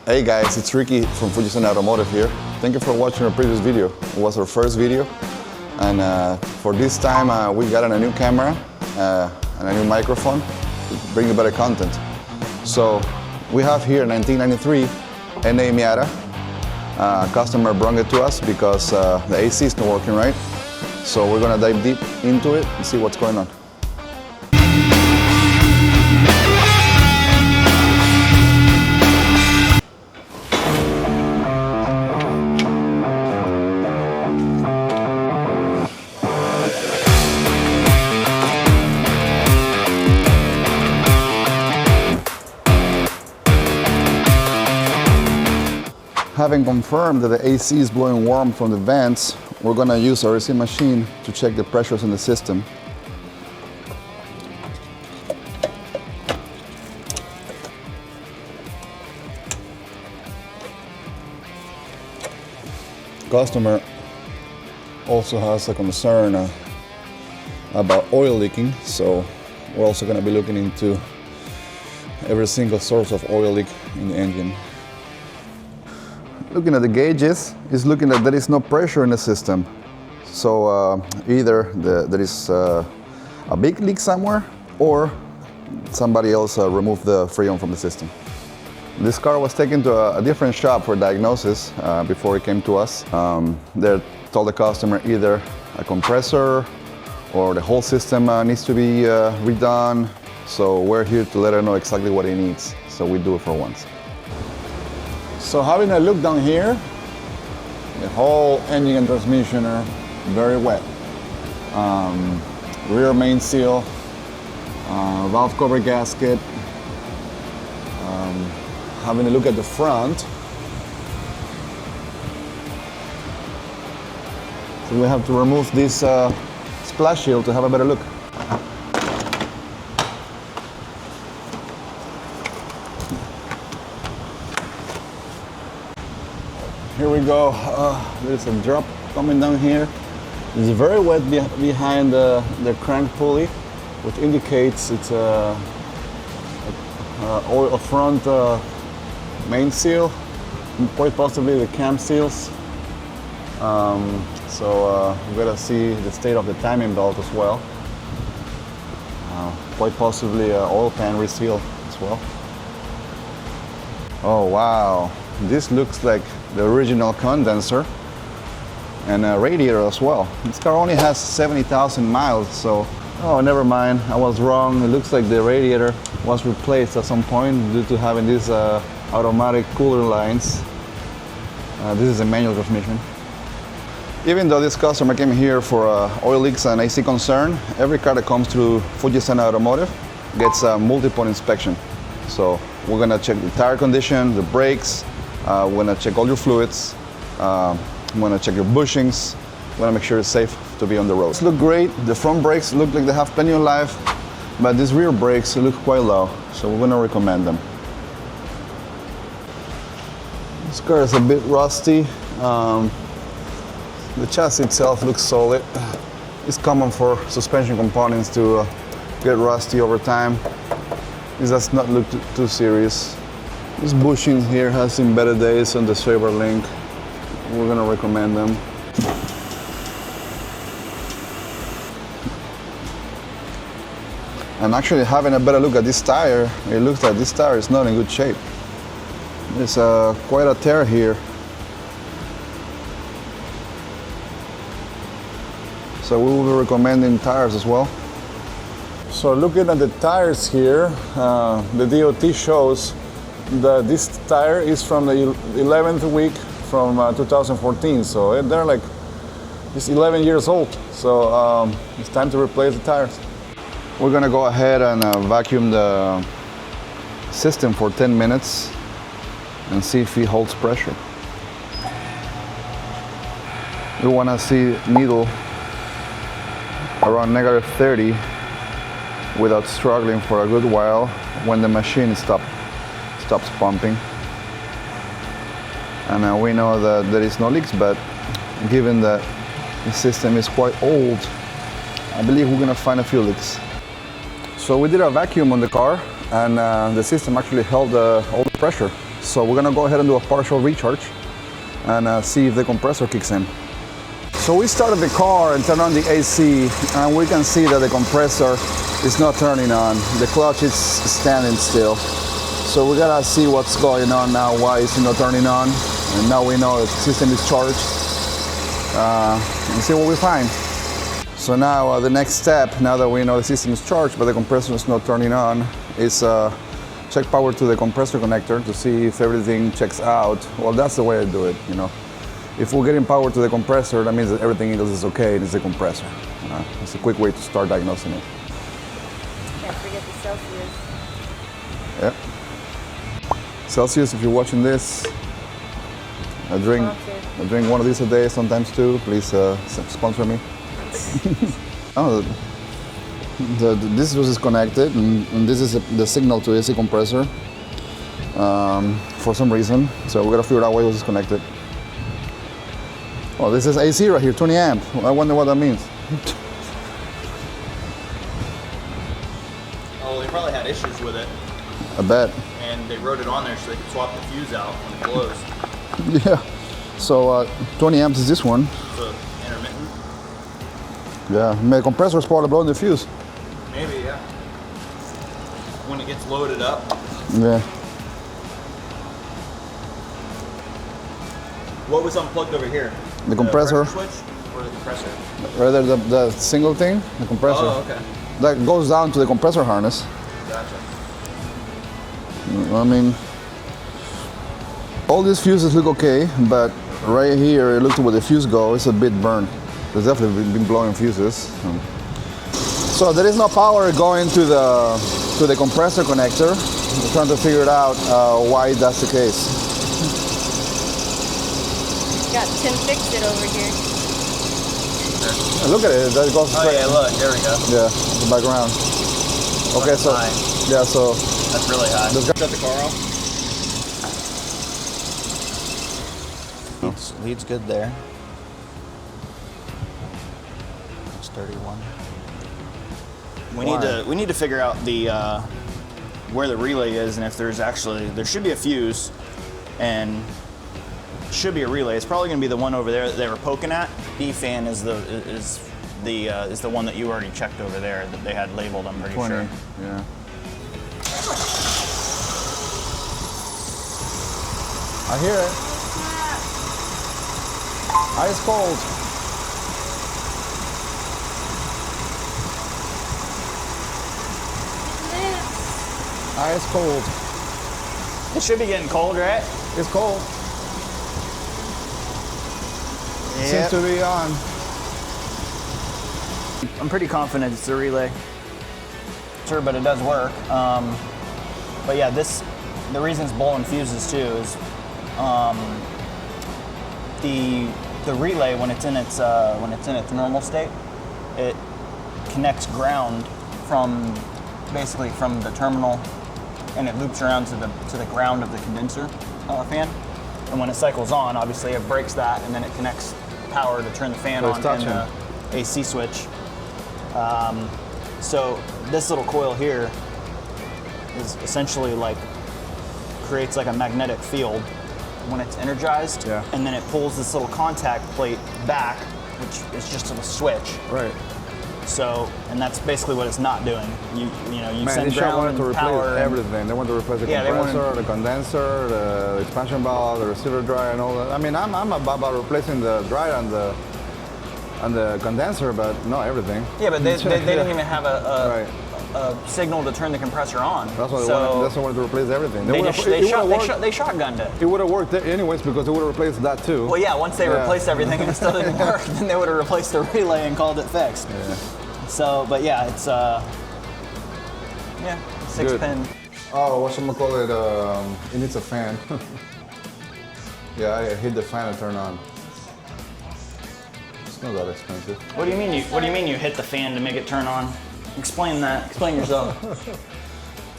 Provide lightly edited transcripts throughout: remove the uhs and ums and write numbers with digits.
Hey guys, it's Ricky from Fuji-San Automotive here. Thank you for watching our previous video. It was our first video. And for this time, we got a new camera and a new microphone to bring you better content. So we have here 1993 NA Miata. Customer brought it to us because the AC is not working right. So we're gonna dive deep into it and see what's going on. Having confirmed that the AC is blowing warm from the vents, we're going to use our AC machine to check the pressures in the system. Customer also has a concern about oil leaking, so we're also going to be looking into every single source of oil leak in the engine. Looking at the gauges, it's looking that there is no pressure in the system. So either there is a big leak somewhere, or somebody else removed the Freon from the system. This car was taken to a different shop for diagnosis before it came to us. They told the customer either a compressor or the whole system needs to be redone. So we're here to let her know exactly what it needs, so we do it for once. So having a look down here, the whole engine and transmission are very wet. Rear main seal, valve cover gasket. Having a look at the front, so we have to remove this splash shield to have a better look. Here we go. There's a drop coming down here. It's very wet behind the crank pulley, which indicates it's a front main seal, quite possibly the cam seals. So we gotta see the state of the timing belt as well. Quite possibly oil pan reseal as well. Oh wow, this looks like the original condenser and a radiator as well. This car only has 70,000 miles, so oh, never mind, I was wrong. It looks like the radiator was replaced at some point due to having these automatic cooler lines. This is a manual transmission. Even though this customer came here for oil leaks and AC concern, every car that comes through Fuji-San Automotive gets a multi-point inspection. So we're gonna check the tire condition, the brakes, we're gonna check all your fluids, we're gonna check your bushings, we're gonna make sure it's safe to be on the road. These look great. The front brakes look like they have plenty of life, but these rear brakes look quite low, so we're gonna recommend them. This car is a bit rusty. The chassis itself looks solid. It's common for suspension components to get rusty over time. This does not look too serious. This bushing here has seen better days on the Saber Link. We're gonna recommend them. And actually having a better look at this tire, it looks like this tire is not in good shape. There's quite a tear here. So we will be recommending tires as well. So looking at the tires here, the DOT shows that this tire is from the 11th week from 2014. So they're like, it's 11 years old. So it's time to replace the tires. We're gonna go ahead and vacuum the system for 10 minutes and see if it holds pressure. We wanna see needle around -30 without struggling for a good while when the machine stops pumping. And we know that there is no leaks, but given that the system is quite old, I believe we're gonna find a few leaks. So we did a vacuum on the car, and the system actually held all the pressure. So we're gonna go ahead and do a partial recharge and see if the compressor kicks in. So we started the car and turned on the AC, and we can see that the compressor is not turning on. The clutch is standing still. So we gotta see what's going on now, why it's not turning on. And now we know the system is charged. And see what we find. So now the next step, now that we know the system is charged but the compressor is not turning on, is check power to the compressor connector to see if everything checks out. Well, that's the way I do it, you know. If we're getting power to the compressor, that means that everything else is okay, and it's the compressor. It's a quick way to start diagnosing it. Can't forget the Celsius. Yeah. Celsius, if you're watching this, I drink one of these a day, sometimes two. Please sponsor me. Oh, this was disconnected, and this is the signal to AC compressor for some reason. So we gotta figure out why it was disconnected. Oh, this is AC right here, 20 amp. I wonder what that means. Oh, they probably had issues with it. I bet. And they wrote it on there so they could swap the fuse out when it blows. Yeah. So 20 amps is this one. So intermittent. Yeah. The compressor's probably blowing the fuse. Maybe, yeah. When it gets loaded up. Yeah. What was unplugged over here? The compressor. Pressure switch or the compressor? Rather the single thing, the compressor. Oh, okay. That goes down to the compressor harness. Gotcha. I mean, all these fuses look okay, but right here, it looks where the fuse goes, it's a bit burned. There's definitely been blowing fuses. So there is no power going to the compressor connector. We're trying to figure it out why that's the case. Got Tim Fix It over here. Look at it, that goes Oh straight. yeah, look, there we go. Yeah, the background. Okay, That's so high. yeah, so That's really high. Let's go. Shut the car off. Lead's good there. It's 31. We need to figure out the where the relay is, and if there should be a fuse and should be a relay. It's probably going to be the one over there that they were poking at. B fan is the one that you already checked over there that they had labeled. I'm pretty 20. sure. Yeah. I hear it. Ice cold. Ice cold. It should be getting cold, right? It's cold. Yep. Seems to be on. I'm pretty confident it's the relay. Sure, but it does work. But yeah, the reason it's blowing fuses too is the relay when it's in its normal state, it connects ground from the terminal, and it loops around to the ground of the condenser fan. And when it cycles on, obviously it breaks that, and then it connects power to turn the fan on and the AC switch. So this little coil here is essentially creates like a magnetic field when it's energized, yeah. And then it pulls this little contact plate back, which is just a switch. Right. So, and that's basically what it's not doing. You Man, send they ground wanted to and replace power. everything. They want to replace the compressor, the condenser, the expansion valve, the receiver dryer, and all that. I mean, I'm about replacing the dryer and the condenser, but not everything. Yeah, but they didn't even have a Right. signal to turn the compressor on. That's why they wanted to replace everything. They shotgunned it. It would have worked anyways because they would have replaced that too. Well, yeah, once they replaced everything and it still didn't work, then they would have replaced the relay and called it fixed. Yeah. So, but yeah, it's 6-pin. Oh, whatchamacallit, it needs a fan. Yeah, I hit the fan and turn on. It's not that expensive. What do you mean you hit the fan to make it turn on? Explain that. Explain yourself.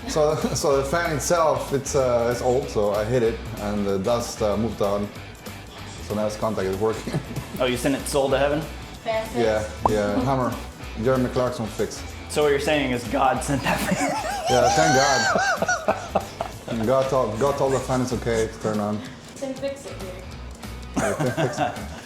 So the fan itself, it's old, so I hit it and the dust moved on. So now its contact is working. Oh, you sent it soul to heaven? Fast Yeah, Hammer. Jeremy Clarkson fix. So what you're saying is God sent that fan? Yeah, thank God. God told the fan it's okay to turn on. Tim fix it here. Yeah, Tim fix it.